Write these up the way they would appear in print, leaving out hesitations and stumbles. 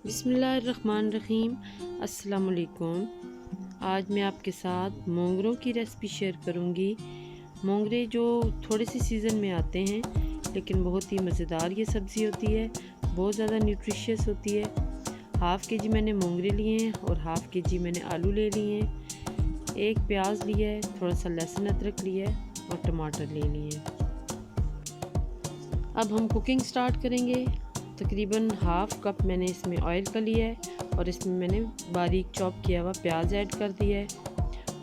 बिस्मिल्लाहिर्रहमानिर्रहीम। अस्सलाम वालेकुम। आज मैं आपके साथ मोंगरों की रेसिपी शेयर करूंगी। मोंगरे जो थोड़े से सीज़न में आते हैं लेकिन बहुत ही मज़ेदार ये सब्ज़ी होती है, बहुत ज़्यादा न्यूट्रिशियस होती है। हाफ़ के जी मैंने मोंगरे लिए हैं और हाफ़ के जी मैंने आलू ले लिए हैं। एक प्याज लिया है, थोड़ा सा लहसुन अदरक लिया है और टमाटर ले लिए हैं। अब हम कुकिंग स्टार्ट करेंगे। तकरीबन हाफ़ कप मैंने इसमें ऑयल का लिया है और इसमें मैंने बारीक चॉप किया हुआ प्याज ऐड कर दिया है।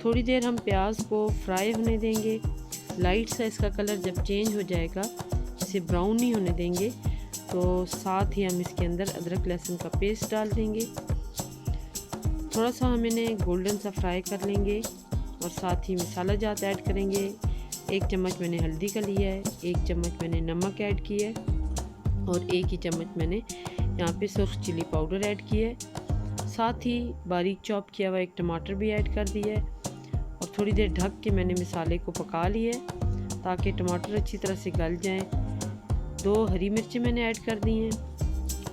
थोड़ी देर हम प्याज को फ्राई होने देंगे। लाइट सा इसका कलर जब चेंज हो जाएगा, इसे ब्राउन नहीं होने देंगे, तो साथ ही हम इसके अंदर अदरक लहसुन का पेस्ट डाल देंगे। थोड़ा सा हम इन्हें गोल्डन सा फ्राई कर लेंगे और साथ ही मसाला जात ऐड करेंगे। 1 चम्मच मैंने हल्दी का लिया है, 1 चम्मच मैंने नमक ऐड किया है और 1 ही चम्मच मैंने यहाँ पे सुर्ख चिली पाउडर ऐड किया है। साथ ही बारीक चॉप किया हुआ एक टमाटर भी ऐड कर दिया है और थोड़ी देर ढक के मैंने मसाले को पका लिया है ताकि टमाटर अच्छी तरह से गल जाएं। 2 हरी मिर्चें मैंने ऐड कर दी हैं।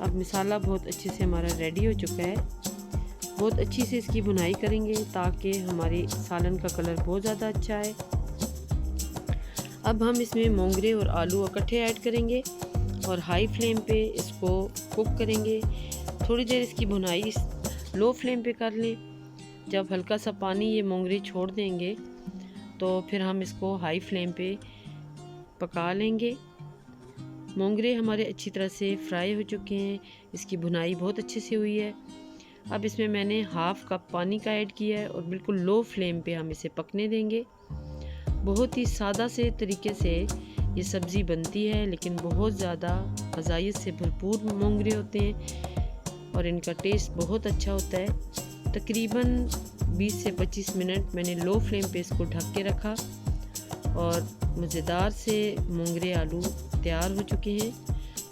अब मसाला बहुत अच्छे से हमारा रेडी हो चुका है। बहुत अच्छी से इसकी भुनाई करेंगे ताकि हमारे सालन का कलर बहुत ज़्यादा अच्छा है। अब हम इसमें मोंगरे और आलू इकट्ठे ऐड करेंगे और हाई फ्लेम पे इसको कुक करेंगे। थोड़ी देर इसकी भुनाई लो फ्लेम पे कर लें। जब हल्का सा पानी ये मोंगरे छोड़ देंगे तो फिर हम इसको हाई फ्लेम पे पका लेंगे। मोंगरे हमारे अच्छी तरह से फ्राई हो चुके हैं, इसकी भुनाई बहुत अच्छे से हुई है। अब इसमें मैंने हाफ़ कप पानी का ऐड किया है और बिल्कुल लो फ्लेम पे हम इसे पकने देंगे। बहुत ही सादा से तरीके से ये सब्ज़ी बनती है लेकिन बहुत ज़्यादा ग़ज़ाइयत से भरपूर मोंगरे होते हैं और इनका टेस्ट बहुत अच्छा होता है। तकरीबन 20 से 25 मिनट मैंने लो फ्लेम पे इसको ढक के रखा और मज़ेदार से मोंगरे आलू तैयार हो चुके हैं।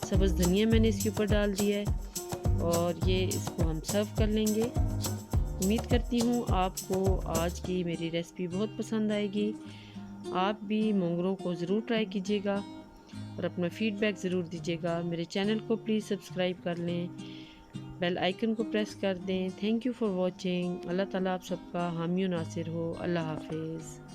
सब्ज़ धनिया मैंने इसके ऊपर डाल दिया है और ये इसको हम सर्व कर लेंगे। उम्मीद करती हूँ आपको आज की मेरी रेसिपी बहुत पसंद आएगी। आप भी मोंगरों को ज़रूर ट्राई कीजिएगा और अपना फीडबैक ज़रूर दीजिएगा। मेरे चैनल को प्लीज़ सब्सक्राइब कर लें, बेल आइकन को प्रेस कर दें। Thank you for watching. अल्लाह ताला आप सबका हामी नासिर हो। अल्लाह हाफिज़।